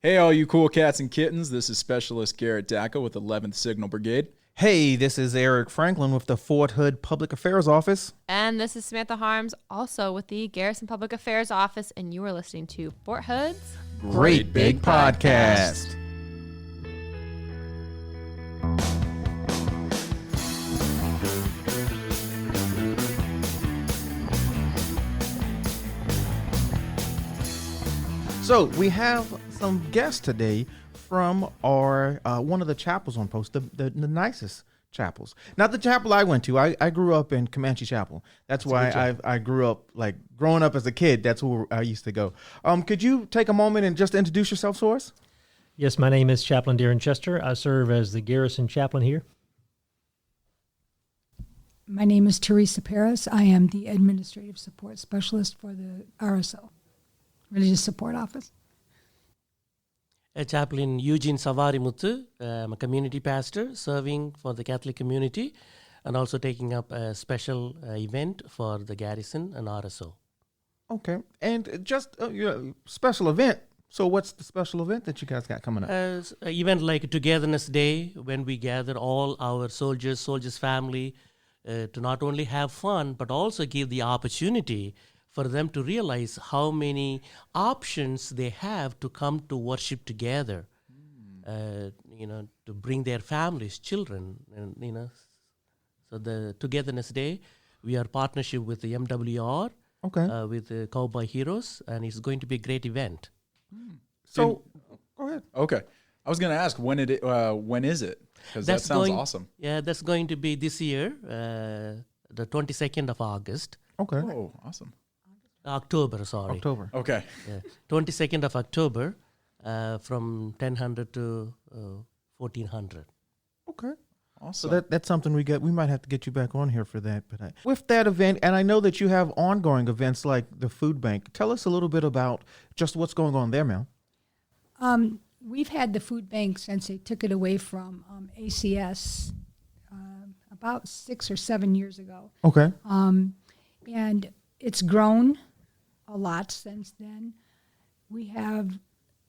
Hey, all you cool cats and kittens. This is Specialist Garrett Dacca with 11th Signal Brigade. Hey, this is Eric Franklin with the Fort Hood Public Affairs Office. And this is Samantha Harms, also with the Garrison Public Affairs Office, and you are listening to Fort Hood's Great Big Podcast. So we have some guests today from our one of the chapels on post, the nicest chapels. Not the chapel I went to. I grew up in Comanche Chapel. That's why I grew up, like growing up as a kid. That's where I used to go. Could you take a moment and just introduce yourself to us? Yes, my name is Chaplain Darren Chester. I serve as the Garrison Chaplain here. My name is Teresa Paris. I am the Administrative Support Specialist for the RSO, Religious Support Office. Chaplain Eugene Savarimuthu. I'm a community pastor serving for the Catholic community and also taking up a special event for the Garrison and RSO. Okay. And just special event. So what's the special event that you guys got coming up? An event like Togetherness Day, when we gather all our soldiers' family to not only have fun, but also give the opportunity for them to realize how many options they have to come to worship together, to bring their families, children, and, So the Togetherness Day, we are partnership with the MWR, with the Cowboy Heroes, and it's going to be a great event. So, go ahead. Okay. I was going to ask, when is it? Because that sounds awesome. Yeah, that's going to be this year, the 22nd of August. Okay. Oh, awesome. October. Okay. Yeah. 22nd of October from 1000 to 1400. Okay. Awesome. So that's something we might have to get you back on here for that. But with that event, and I know that you have ongoing events like the food bank. Tell us a little bit about just what's going on there, Mel. We've had the food bank since they took it away from ACS about 6 or 7 years ago. Okay. And it's grown a lot since then. We have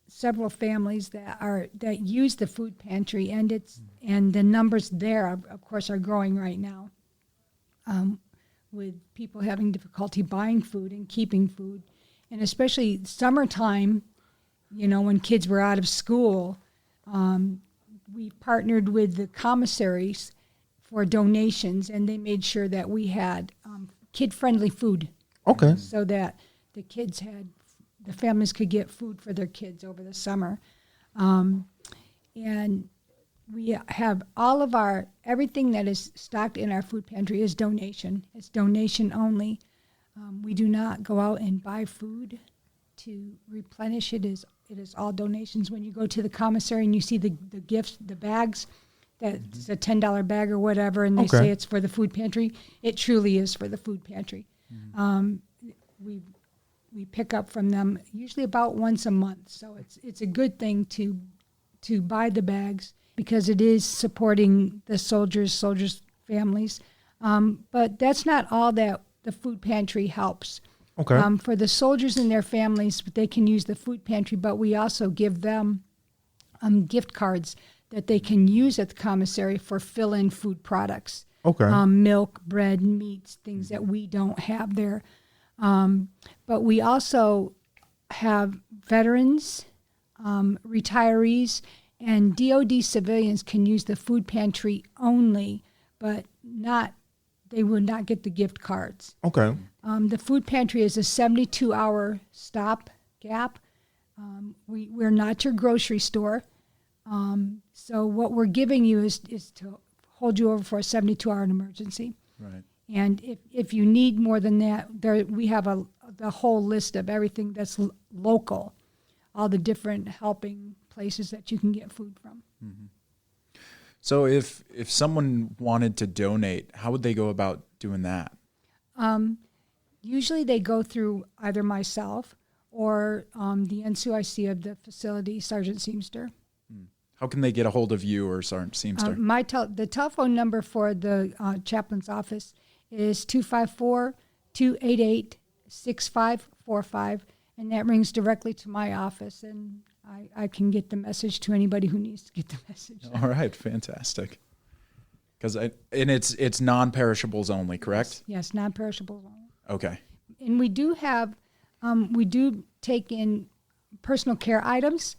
several families that use the food pantry, and the numbers there, of course, are growing right now. With people having difficulty buying food and keeping food, and especially summertime, when kids were out of school, we partnered with the commissaries for donations, and they made sure that we had kid-friendly food. Okay. So that the families could get food for their kids over the summer. And we have everything that is stocked in our food pantry is donation. It's donation only. We do not go out and buy food to replenish it. It is all donations. When you go to the commissary and you see the gifts, the bags, that's a $10 bag or whatever, and they say it's for the food pantry, it truly is for the food pantry. We pick up from them usually about once a month, so it's a good thing to buy the bags because it is supporting the soldiers' families. But that's not all that the food pantry helps. Okay. For the soldiers and their families, they can use the food pantry, but we also give them gift cards that they can use at the commissary for fill-in food products. Okay. Milk, bread, meats, things that we don't have there. But we also have veterans, retirees, and DOD civilians can use the food pantry only, but they would not get the gift cards. Okay. The food pantry is a 72-hour stop gap. We're not your grocery store. So what we're giving you is to hold you over for a 72-hour emergency. Right. And if you need more than that, we have the whole list of everything that's local, all the different helping places that you can get food from. Mm-hmm. So if someone wanted to donate, how would they go about doing that? Usually they go through either myself or the NCOIC of the facility, Sergeant Seamster. How can they get a hold of you or Sergeant Seamster? The telephone number for the chaplain's office is 254-288-6545, and that rings directly to my office. And I can get the message to anybody who needs to get the message. All right, fantastic. And it's non-perishables only, correct? Yes, non-perishables only. Okay. And we do have, we do take in personal care items.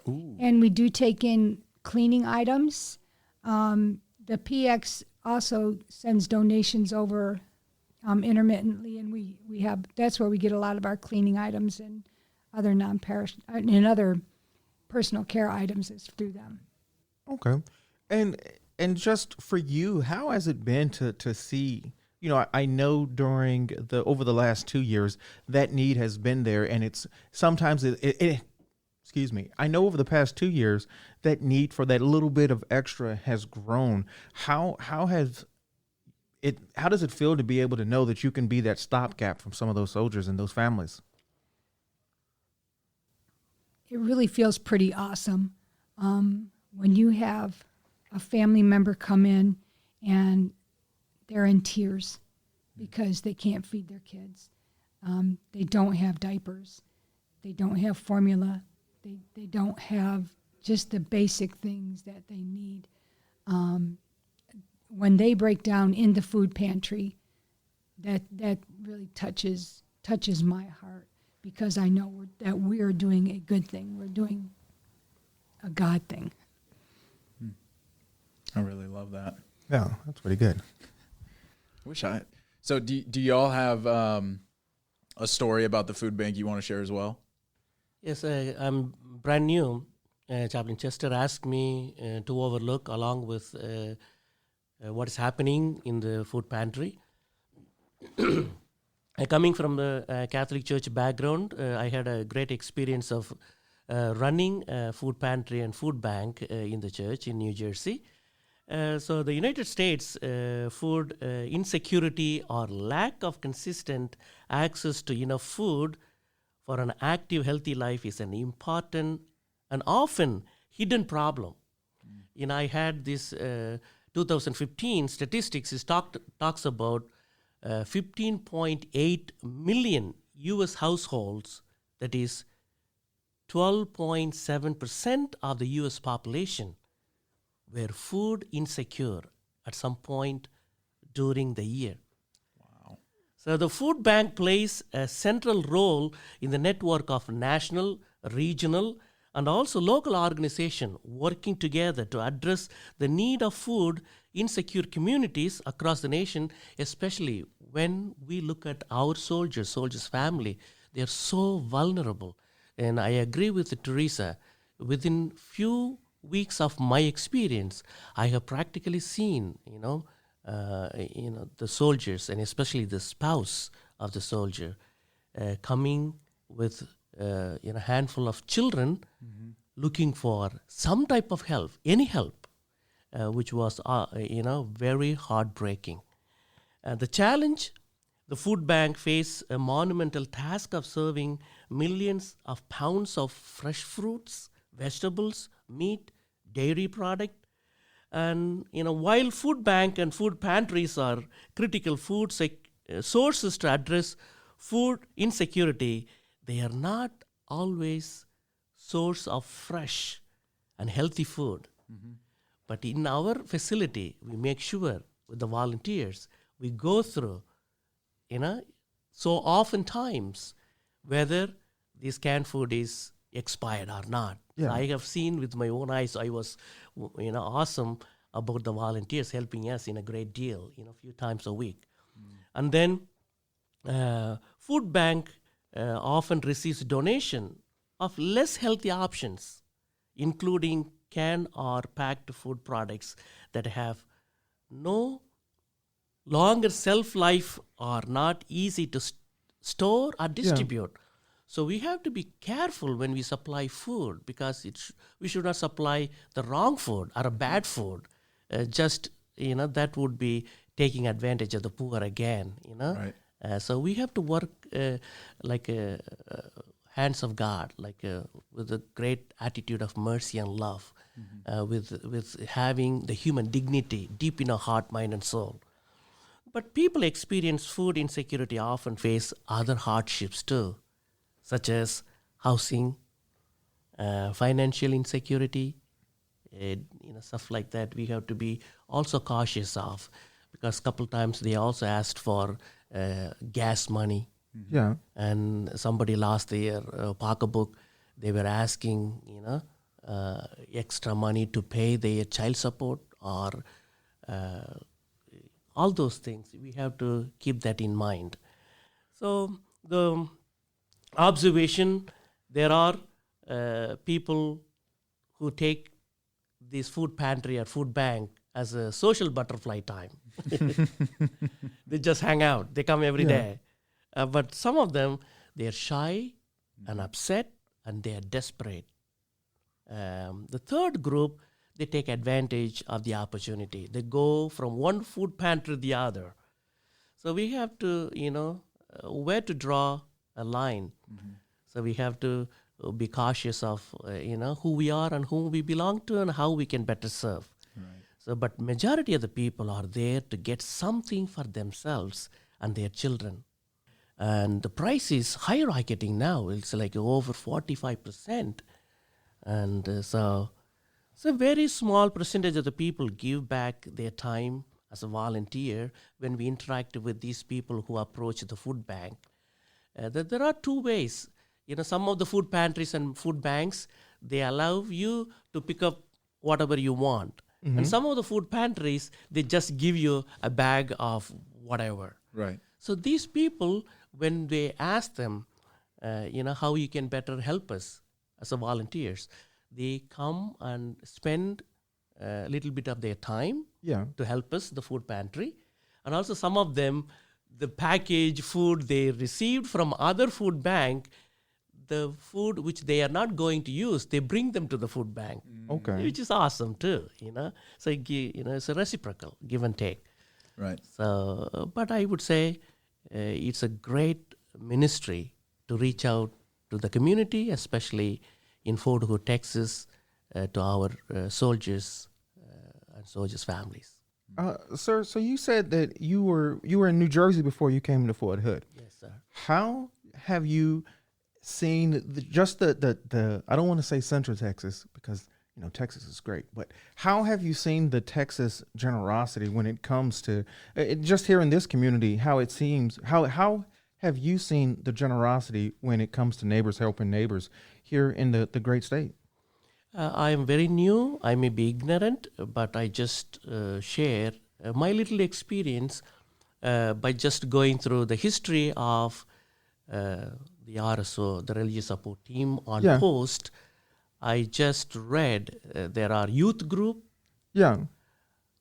Ooh. And we do take in cleaning items. The PX also sends donations over intermittently, and we have, that's where we get a lot of our cleaning items and other and other personal care items is through them. Okay. And just for you, how has it been to see, I know over the last 2 years, that need has been there, and it's sometimes excuse me, I know over the past 2 years, that need for that little bit of extra has grown. How does it feel to be able to know that you can be that stopgap from some of those soldiers and those families? It really feels pretty awesome when you have a family member come in and they're in tears because they can't feed their kids. They don't have diapers. They don't have formula. They don't have just the basic things that they need. When they break down in the food pantry, that really touches my heart, because I know that we're doing a good thing. We're doing a God thing. I really love that. Yeah, that's pretty good. So do y'all have a story about the food bank you want to share as well? Yes, I'm brand new. Chaplain Chester asked me to overlook along with what is happening in the food pantry. Coming from the Catholic Church background, I had a great experience of running a food pantry and food bank in the church in New Jersey. So the United States, food insecurity or lack of consistent access to enough food for an active, healthy life is an important and often hidden problem. I had this 2015 statistics talks about 15.8 million U.S. households, that is 12.7% of the U.S. population, were food insecure at some point during the year. Wow. So the food bank plays a central role in the network of national, regional, and also local organizations working together to address the need of food insecure communities across the nation, especially when we look at our soldiers' family. They are so vulnerable. And I agree with Teresa. Within few weeks of my experience, I have practically seen, the soldiers, and especially the spouse of the soldier, coming with a handful of children, looking for some type of help, any help, which was very heartbreaking. The challenge, the food bank faced a monumental task of serving millions of pounds of fresh fruits, vegetables, meat, dairy product. And while food bank and food pantries are critical food sources to address food insecurity, they are not always source of fresh and healthy food. Mm-hmm. But in our facility, we make sure with the volunteers, we go through, so oftentimes whether this canned food is expired or not. Yeah. I have seen with my own eyes. I was, awesome about the volunteers helping us in a great deal, a few times a week. And then food bank often receives donation of less healthy options, including canned or packed food products that have no longer shelf life or not easy to store or distribute. Yeah. So we have to be careful when we supply food, because we should not supply the wrong food or a bad food. That would be taking advantage of the poor again. Right. So we have to work like hands of God, with a great attitude of mercy and love, with having the human dignity deep in our heart, mind, and soul. But people experience food insecurity often face other hardships too, such as housing, financial insecurity, stuff like that. We have to be also cautious of, because a couple times they also asked for gas money, Yeah. and somebody lost their pocketbook. They were asking, extra money to pay their child support or all those things. We have to keep that in mind. So the observation, there are people who take this food pantry or food bank as a social butterfly time. They just hang out. They come every day. But some of them, they're shy and upset and they're desperate. The third group, they take advantage of the opportunity. They go from one food pantry to the other. So we have to, where to draw a line. So we have to be cautious of, who we are and whom we belong to and how we can better serve. Right. So, but majority of the people are there to get something for themselves and their children. And the price is skyrocketing now. It's like over 45%. And so a very small percentage of the people give back their time as a volunteer when we interact with these people who approach the food bank. There are two ways. Some of the food pantries and food banks, they allow you to pick up whatever you want. Mm-hmm. And some of the food pantries, they just give you a bag of whatever. Right. So these people, when they ask them, how you can better help us as a volunteers, they come and spend a little bit of their time to help us, the food pantry. And also some of them, the packaged food they received from other food bank, the food which they are not going to use, they bring them to the food bank. Okay. Which is awesome too, So, it's a reciprocal give and take. Right. So, but I would say it's a great ministry to reach out to the community, especially in Fort Hood, Texas, to our soldiers and soldiers' families. Sir, so you said that you were in New Jersey before you came to Fort Hood. Yes, sir. How have you seen the I don't want to say Central Texas because Texas is great, but how have you seen the Texas generosity when it comes to just here in this community? How it seems how have you seen the generosity when it comes to neighbors helping neighbors here in the great state? I am very new. I may be ignorant, but I just share my little experience by just going through the history of the RSO, the Religious Support Team on post. I just read there are youth group. Yeah.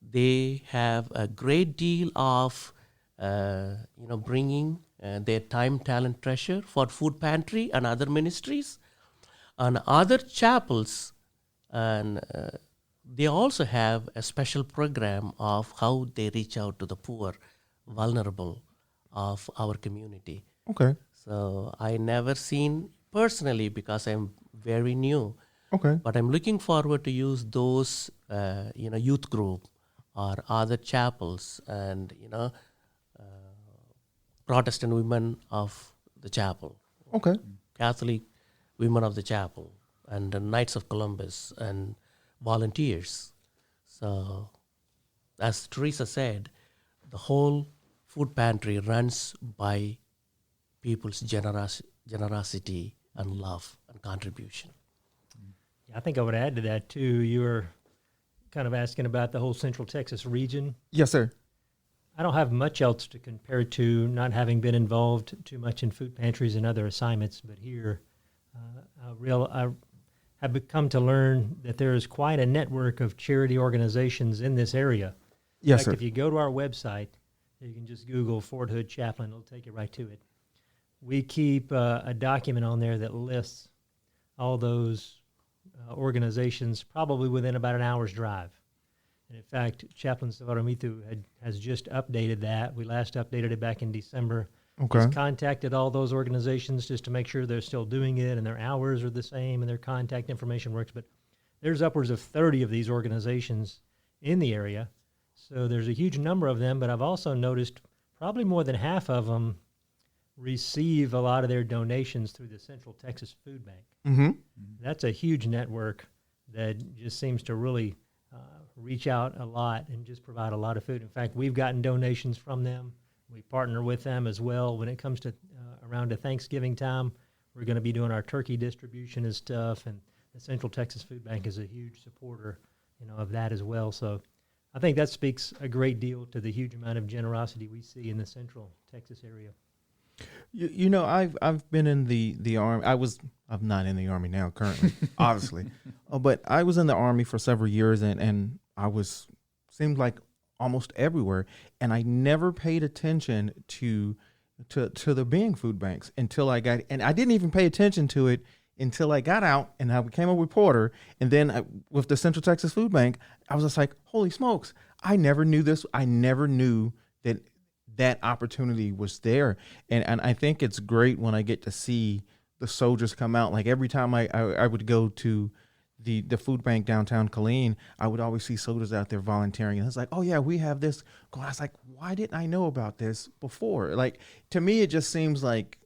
They have a great deal of, bringing their time, talent, treasure for food pantry and other ministries. And other chapels, and they also have a special program of how they reach out to the poor, vulnerable of our community. Okay. So I never seen personally because I'm very new. Okay. But I'm looking forward to use those, youth group or other chapels and, Protestant women of the chapel. Okay. Catholic women of the chapel and the Knights of Columbus and volunteers. So, as Teresa said, the whole food pantry runs by people's generosity and love and contribution. I think I would add to that too. You were kind of asking about the whole Central Texas region. Yes, sir. I don't have much else to compare to, not having been involved too much in food pantries and other assignments, but here I have come to learn that there is quite a network of charity organizations in this area. Yes, in fact, sir. if you go to our website, you can just Google Fort Hood Chaplain. It'll take you right to it. We keep a document on there that lists all those organizations probably within about an hour's drive. And in fact, Chaplain Savaramithu has just updated that. We last updated it back in December. Okay. He's contacted all those organizations just to make sure they're still doing it and their hours are the same and their contact information works. But there's upwards of 30 of these organizations in the area. So there's a huge number of them, but I've also noticed probably more than half of them receive a lot of their donations through the Central Texas Food Bank. Mm-hmm. That's a huge network that just seems to really reach out a lot and just provide a lot of food. In fact, we've gotten donations from them. We partner with them as well. When it comes to around to Thanksgiving time, we're going to be doing our turkey distribution and stuff, and the Central Texas Food Bank is a huge supporter, of that as well. So I think that speaks a great deal to the huge amount of generosity we see in the Central Texas area. I've been in the army. I'm not in the army now currently, obviously, but I was in the army for several years, and I seemed like almost everywhere, and I never paid attention to there being food banks until I didn't even pay attention to it until I got out and I became a reporter. And then with the Central Texas Food Bank, I was just like, holy smokes, I never knew this. I never knew that opportunity was there. And I think it's great when I get to see the soldiers come out. Like every time I would go to the food bank downtown Killeen, I would always see soldiers out there volunteering. And it's like, oh yeah, we have this. I was like, why didn't I know about this before? Like, to me, it just seems like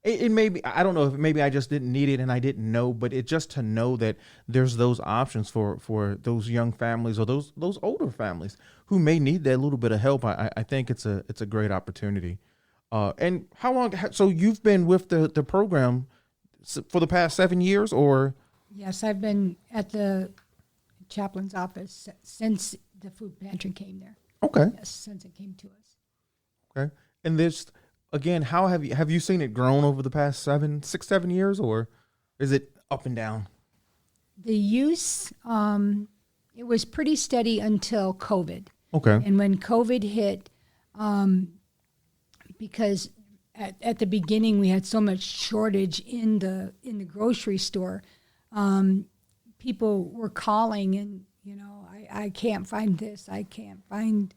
it may be, I don't know if maybe I just didn't need it and I didn't know, but it just to know that there's those options for those young families or those older families who may need that little bit of help. I think it's a great opportunity. And how long, so you've been with the program for the past 7 years, or? Yes, I've been at the chaplain's office since the food pantry came there. Okay. Yes, since it came to us. Okay. And this, again, how have you seen it grown over the past 6, 7 years, or is it up and down? The use, it was pretty steady until COVID. Okay. And when COVID hit, because at the beginning we had so much shortage in the grocery store, people were calling and, I can't find this. I can't find,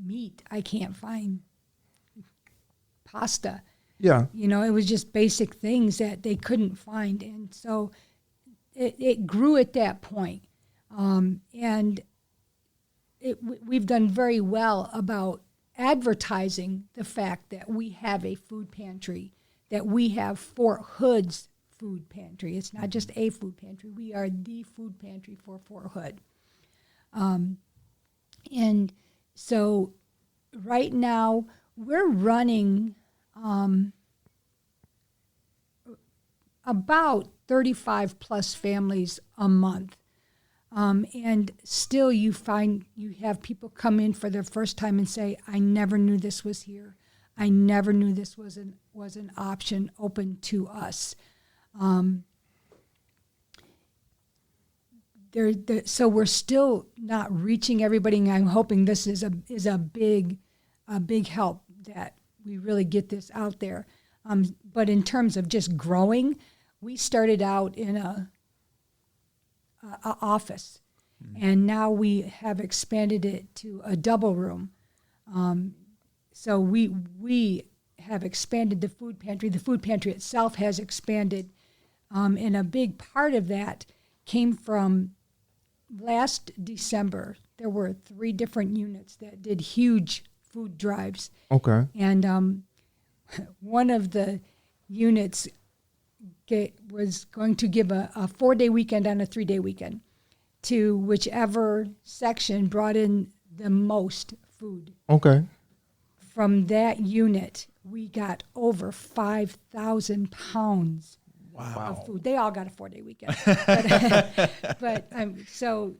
meat. I can't find pasta. Yeah. It was just basic things that they couldn't find. And so it grew at that point. And we've done very well about advertising the fact that we have a food pantry, that we have Fort Hood's food pantry. It's not just a food pantry. We are the food pantry for Fort Hood. And so right now we're running about 35 plus families a month. And still you have people come in for their first time and say, I never knew this was here. I never knew this was an option open to us. So we're still not reaching everybody, and I'm hoping this is a big help that we really get this out there. But in terms of just growing, we started out in a office, and now we have expanded it to a double room. So we have expanded the food pantry. The food pantry itself has expanded, and a big part of that came from last December. There were 3 different units that did huge food drives. Okay. And one of the units was going to give a 4-day weekend and a 3-day weekend to whichever section brought in the most food. Okay. From that unit, we got over 5,000 pounds of food. They all got a 4-day weekend. But so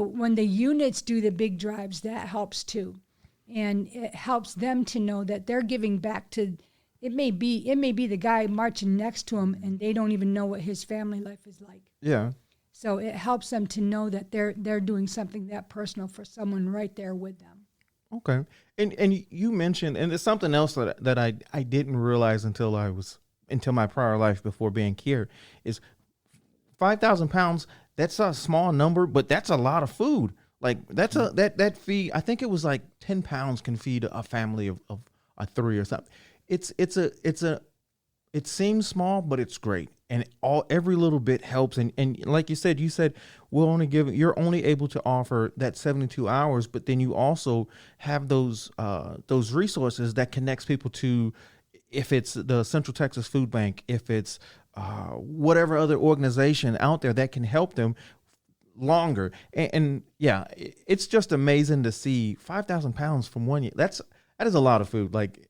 when the units do the big drives, that helps too. And it helps them to know that they're giving back to, it may be the guy marching next to him and they don't even know what his family life is like. Yeah. So it helps them to know that they're doing something that personal for someone right there with them. Okay. And you mentioned, and it's something else that I didn't realize until my prior life before being here, is 5,000 pounds. That's a small number, but that's a lot of food. Like that's that feed. I think it was like 10 pounds can feed a family of a 3 or something. It seems small, but it's great. and every little bit helps. And like you said, you're only able to offer that 72 hours, but then you also have those resources that connects people to, if it's the Central Texas Food Bank, if it's whatever other organization out there that can help them longer. And yeah, it's just amazing to see 5,000 pounds from 1 year. That is a lot of food. Like,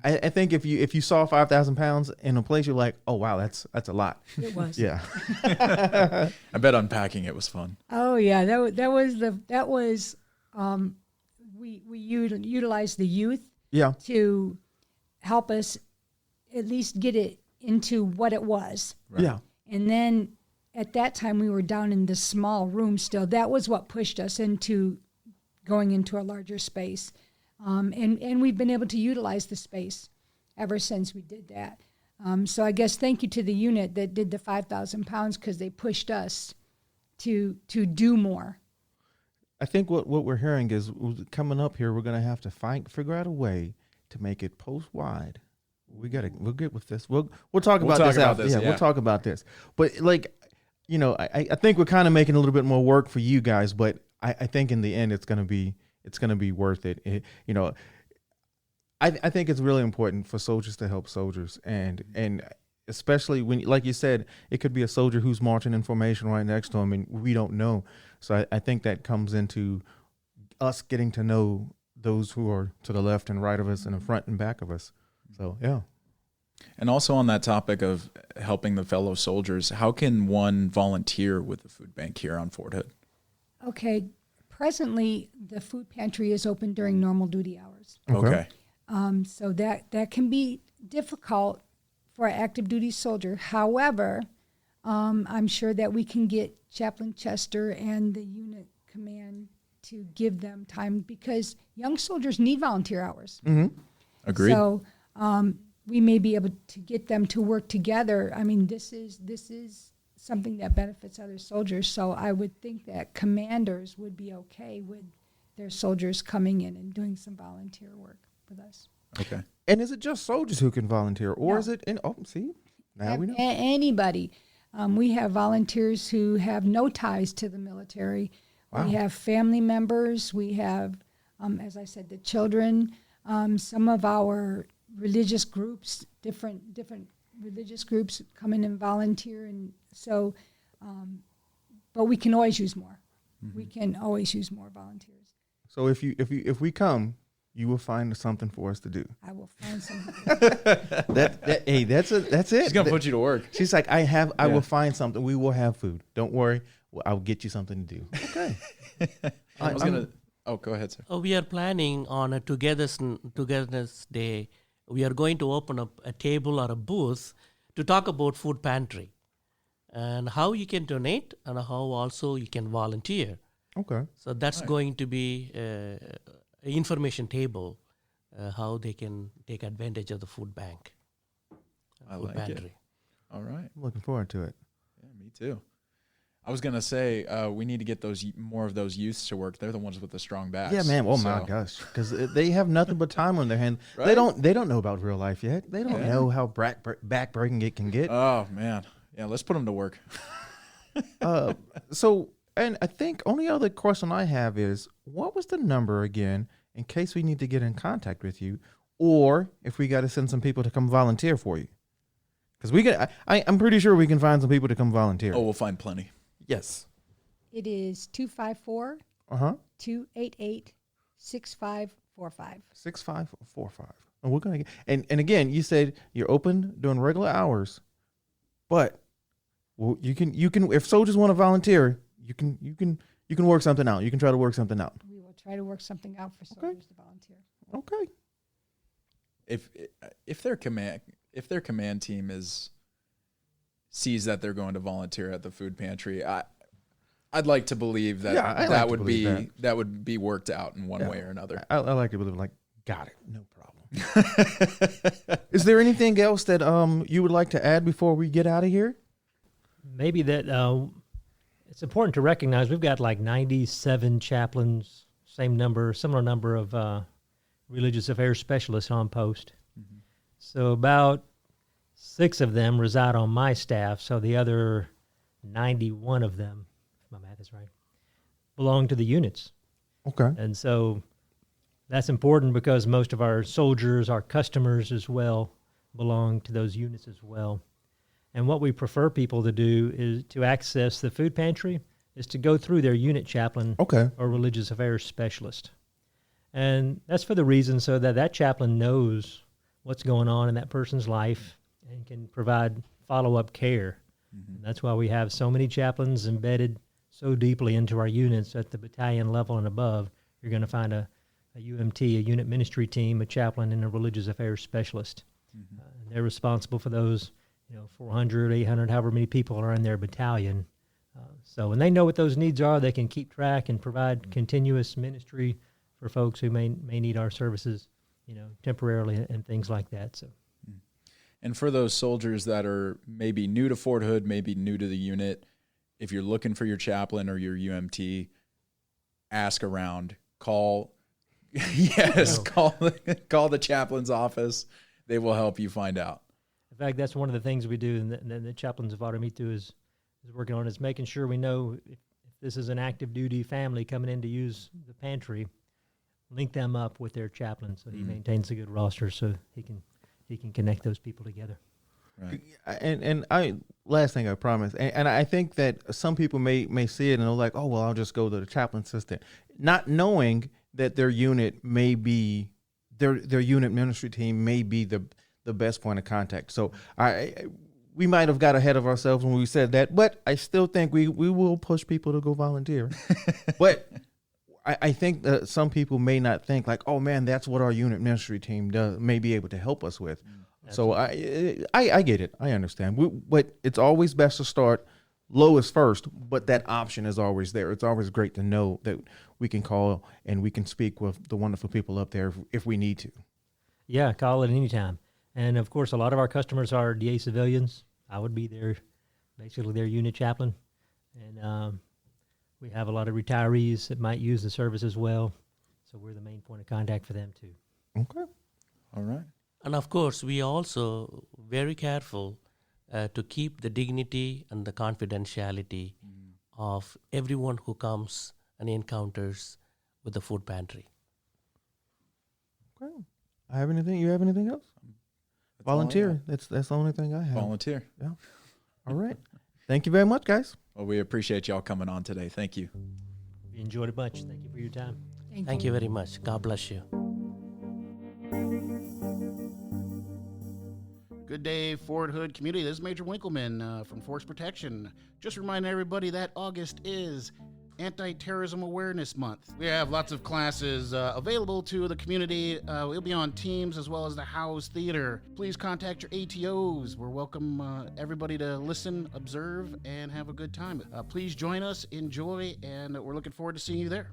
I think if you saw 5,000 pounds in a place, you're like, oh wow, that's a lot. It was. Yeah. I bet unpacking it was fun. Oh yeah, we utilized the youth Yeah. to help us at least get it into what it was. Right. Yeah. And then at that time we were down in the small room still. That was what pushed us into going into a larger space. And we've been able to utilize the space ever since we did that. So I guess thank you to the unit that did the 5,000 pounds, because they pushed us to do more. I think what we're hearing is, coming up here, we're going to have to figure out a way to make it post wide. We'll get with this. We'll talk about this out. Yeah, we'll talk about this. But like, I think we're kind of making a little bit more work for you guys, but I think in the end it's going to be worth it. I think it's really important for soldiers to help soldiers, and especially when, like you said, it could be a soldier who's marching in formation right next to him, and we don't know. So I think that comes into us getting to know those who are to the left and right of us and in front and back of us. So, yeah. And also on that topic of helping the fellow soldiers, how can one volunteer with the food bank here on Fort Hood? Okay. Presently, the food pantry is open during normal duty hours. Okay. So that can be difficult for an active duty soldier. However, I'm sure that we can get Chaplain Chester and the unit command to give them time, because young soldiers need volunteer hours. Mm-hmm. Agreed. So we may be able to get them to work together. I mean, this is something that benefits other soldiers. So I would think that commanders would be okay with their soldiers coming in and doing some volunteer work with us. Okay. And is it just soldiers who can volunteer, or No. is it now we know. Anybody. We have volunteers who have no ties to the military. Wow. We have family members. We have, as I said, the children. Some of our religious groups, different religious groups come in and volunteer. And so, but we can always use more. Mm-hmm. We can always use more volunteers. So if we come, you will find something for us to do. I will find something. That's it. She's gonna put you to work. She's like, I will find something. We will have food. Don't worry. I'll get you something to do. Okay. I was gonna. Oh, go ahead, sir. We are planning on a togetherness day. We are going to open up a table or a booth to talk about food pantry and how you can donate and how also you can volunteer. Okay. So that's going to be an information table, how they can take advantage of the food bank, food pantry. All right. I'm looking forward to it. Yeah, me too. I was gonna say we need to get more of those youths to work. They're the ones with the strong backs. Yeah, man. Oh my gosh, because they have nothing but time on their hands. Right? They don't know about real life yet. They don't know how backbreaking it can get. Oh man, yeah. Let's put them to work. So, and I think only other question I have is, what was the number again, in case we need to get in contact with you, or if we got to send some people to come volunteer for you? Because I'm pretty sure we can find some people to come volunteer. Oh, we'll find plenty. Yes. It is 254-288-6545. 6545. And we're gonna get, and again, you said you're open during regular hours, but you can if soldiers want to volunteer, you can work something out. You can try to work something out. We will try to work something out for soldiers to volunteer. Okay. If their command team sees that they're going to volunteer at the food pantry, I'd like to believe that that would be worked out in one way or another. I like to believe, like, got it, no problem. Is there anything else that you would like to add before we get out of here? Maybe that it's important to recognize we've got like 97 chaplains, similar number of religious affairs specialists on post. Mm-hmm. So about 6 of them reside on my staff, so the other 91 of them, if my math is right, belong to the units. Okay. And so that's important because most of our soldiers, our customers as well, belong to those units as well. And what we prefer people to do is to access the food pantry is to go through their unit chaplain Okay. or religious affairs specialist. And that's for the reason so that that chaplain knows what's going on in that person's life and can provide follow-up care. And that's why we have so many chaplains embedded so deeply into our units at the battalion level and above. You're going to find a UMT, a unit ministry team, a chaplain, and a religious affairs specialist. And they're responsible for those, 400, 800, however many people are in their battalion. So when they know what those needs are, they can keep track and provide continuous ministry for folks who may need our services, temporarily and things like that. So. And for those soldiers that are maybe new to Fort Hood, maybe new to the unit, if you're looking for your chaplain or your UMT, ask around, call the chaplain's office. They will help you find out. In fact, that's one of the things we do, and the chaplains of Artemethu is working on, is making sure we know if this is an active duty family coming in to use the pantry, link them up with their chaplain so he maintains a good roster so he can connect those people together. Right. And last thing I promise, and I think that some people may see it and they're like, oh, well, I'll just go to the chaplain assistant, not knowing that their unit may be, their unit ministry team may be the best point of contact. So we might have got ahead of ourselves when we said that, but I still think we will push people to go volunteer. But I think that some people may not think like, oh man, that's what our unit ministry team may be able to help us with. So I get it. I understand. But it's always best to start lowest first, but that option is always there. It's always great to know that we can call and we can speak with the wonderful people up there if we need to. Yeah, call at any time. And of course, a lot of our customers are DA civilians. I would be basically their unit chaplain. And we have a lot of retirees that might use the service as well. So we're the main point of contact for them too. Okay. All right. And of course, we also very careful to keep the dignity and the confidentiality of everyone who comes and encounters with the food pantry. Okay. I have anything? You have anything else? Volunteer. That's the only thing I have. Volunteer. Yeah. All right. Thank you very much, guys. Well, we appreciate y'all coming on today. Thank you. We enjoyed it much. Thank you for your time. Thank you very much. God bless you. Good day, Fort Hood community. This is Major Winkleman from Force Protection. Just reminding everybody that August is Anti-Terrorism Awareness Month. We have lots of classes available to the community. We'll be on Teams as well as the House Theater. Please contact your ATOs. We're welcome everybody to listen, observe, and have a good time. Please join us, enjoy, and we're looking forward to seeing you there.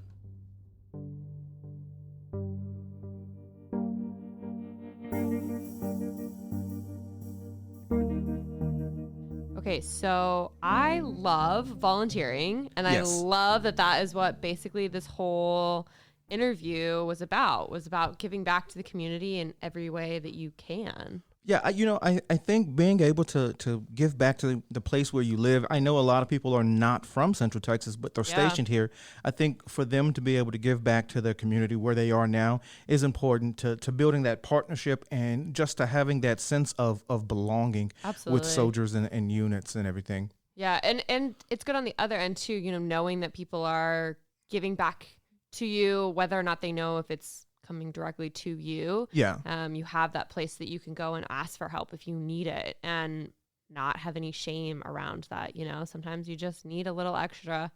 Okay, so I love volunteering, and Yes. I love that is what basically this whole interview was about giving back to the community in every way that you can. Yeah, I think being able to give back to the place where you live. I know a lot of people are not from Central Texas, but they're stationed here. I think for them to be able to give back to their community where they are now is important to building that partnership and just to having that sense of belonging Absolutely. with soldiers and units and everything. Yeah, and it's good on the other end too, knowing that people are giving back to you, whether or not they know if it's coming directly to you. Yeah. You have that place that you can go and ask for help if you need it and not have any shame around that. Sometimes you just need a little extra,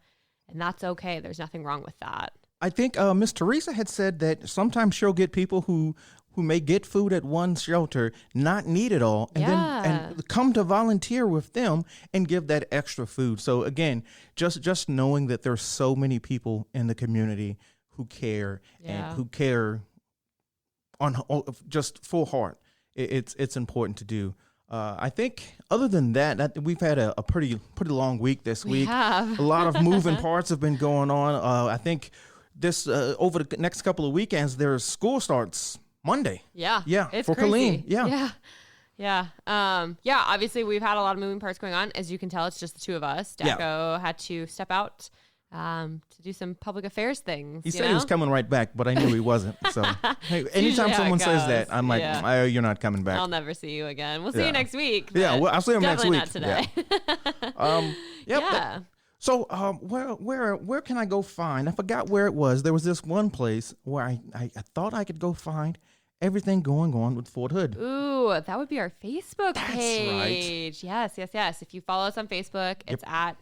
and that's okay. There's nothing wrong with that. I think Miss Teresa had said that sometimes she'll get people who may get food at one shelter, not need it all, and then come to volunteer with them and give that extra food. So again, just knowing that there's so many people in the community who care and who care on just full heart, it's important to do. I think other than that we've had a pretty long week this week. Have. A lot of moving parts have been going on. I think this over the next couple of weekends, there's school starts Monday. Yeah. Yeah. It's for crazy. Colleen. Yeah. Yeah. Obviously, we've had a lot of moving parts going on. As you can tell, it's just the two of us. Daco had to step out to do some public affairs things. He said he was coming right back, but I knew he wasn't. So hey, anytime someone says that, I'm like, you're not coming back. I'll never see you again. We'll see you next week. Yeah, well, I'll see him next week. Definitely not today. So where can I go find? I forgot where it was. There was this one place where I thought I could go find everything going on with Fort Hood. Ooh, that would be our Facebook page. Right. Yes. If you follow us on Facebook, it's at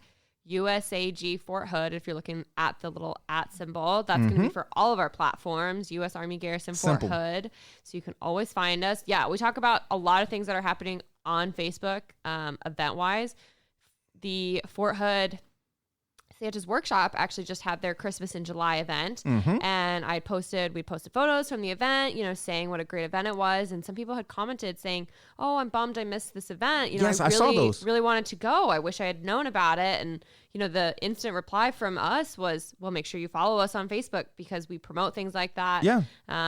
USAG Fort Hood. If you're looking at the little @ symbol, that's going to be for all of our platforms, U.S. Army Garrison Fort Hood. So you can always find us. Yeah, we talk about a lot of things that are happening on Facebook event-wise. The Fort Hood Santa's Workshop actually just had their Christmas in July event, and we posted photos from the event, saying what a great event it was, and some people had commented saying, "Oh, I'm bummed I missed this event. I saw those. Really wanted to go. I wish I had known about it." And the instant reply from us was, "Well, make sure you follow us on Facebook because we promote things like that. Yeah.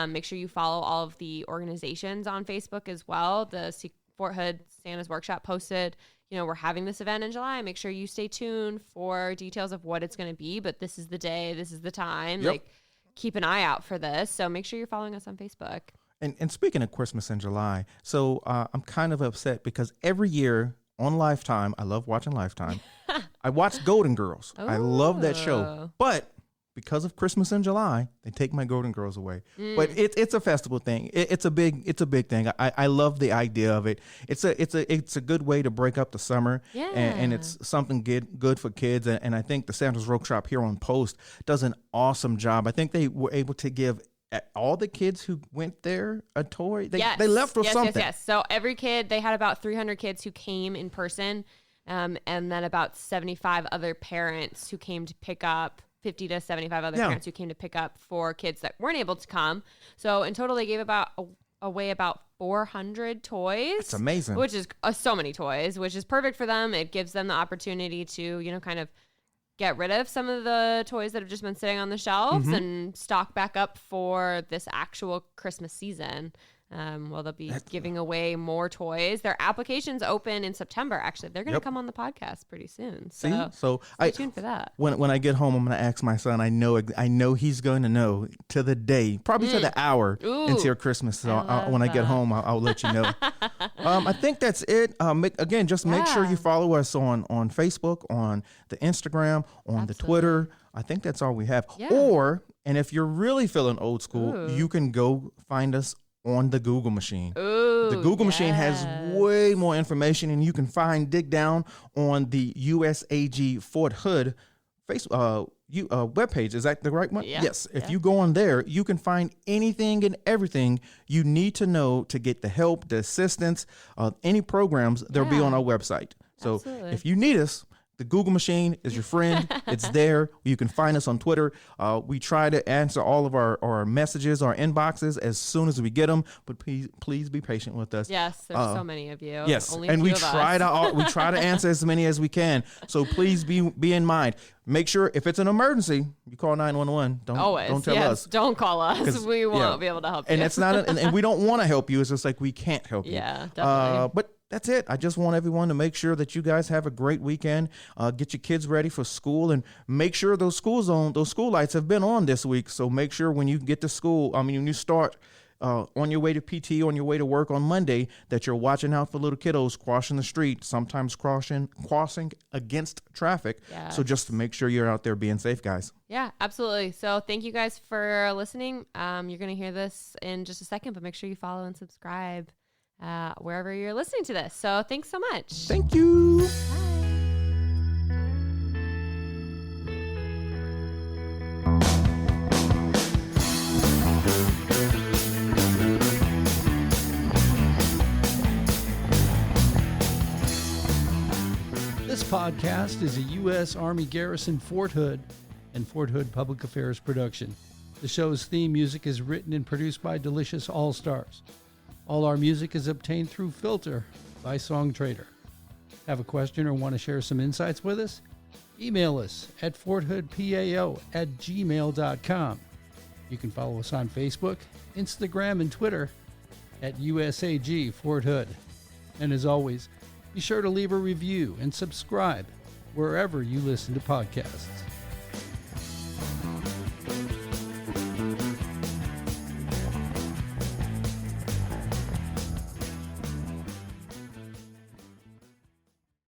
Make sure you follow all of the organizations on Facebook as well." The Fort Hood Santa's Workshop posted, we're having this event in July. Make sure you stay tuned for details of what it's going to be. But this is the day. This is the time. Yep. Keep an eye out for this. So make sure you're following us on Facebook. And speaking of Christmas in July, so I'm kind of upset because every year on Lifetime, I love watching Lifetime. I watch Golden Girls. I love that show. But because of Christmas in July, they take my Golden Girls away. But it's a festival thing. It's a big thing. I love the idea of it. It's a good way to break up the summer. Yeah. And it's something good for kids. And I think the Santa's Workshop here on Post does an awesome job. I think they were able to give all the kids who went there a toy. They left with something. Yes. So every kid, they had about 300 kids who came in person, and then about 75 other parents who came to pick up. 50 to 75 other parents who came to pick up for kids that weren't able to come. So in total, they gave away about 400 toys. That's amazing. Which is so many toys, which is perfect for them. It gives them the opportunity to, kind of get rid of some of the toys that have just been sitting on the shelves and stock back up for this actual Christmas season. They'll be giving away more toys. Their applications open in September. Actually, they're going to come on the podcast pretty soon. So stay tuned for that. When I get home, I'm going to ask my son. I know he's going to know to the day, probably to the hour until Christmas. So when I get home, I'll let you know. I think that's it. Again, just make sure you follow us on Facebook, on the Instagram, on the Twitter. I think that's all we have. Yeah. And if you're really feeling old school, you can go find us on the Google machine. Ooh, the Google machine has way more information, and you can dig down on the USAG Fort Hood webpage. Is that the right one? Yeah. Yes. If you go on there, you can find anything and everything you need to know to get the help, the assistance, any programs that'll be on our website. So if you need us, the Google machine is your friend. It's there. You can find us on Twitter. We try to answer all of our messages, our inboxes as soon as we get them. But please be patient with us. Yes, there's so many of you. Yes, only and we try to answer as many as we can. So please be in mind. Make sure if it's an emergency, you call 911. Don't tell us. Don't call us. We won't be able to help you. And it's not, and we don't want to help you. It's just like we can't help you. Yeah, definitely. But that's it. I just want everyone to make sure that you guys have a great weekend. Get your kids ready for school, and make sure those school lights have been on this week. So make sure when you get to school, when you start on your way to PT, on your way to work on Monday, that you're watching out for little kiddos crossing the street, sometimes crossing against traffic. Yes. So just make sure you're out there being safe, guys. Yeah, absolutely. So thank you guys for listening. You're going to hear this in just a second, but make sure you follow and subscribe wherever you're listening to this. So thanks so much. Thank you. This podcast is a U.S. Army Garrison Fort Hood and Fort Hood Public Affairs production. The show's theme music is written and produced by Delicious All-Stars. All our music is obtained through Filter by Songtrader. Have a question or want to share some insights with us? Email us at forthoodpao@gmail.com. You can follow us on Facebook, Instagram, and Twitter at USAG Fort Hood. And as always, be sure to leave a review and subscribe wherever you listen to podcasts.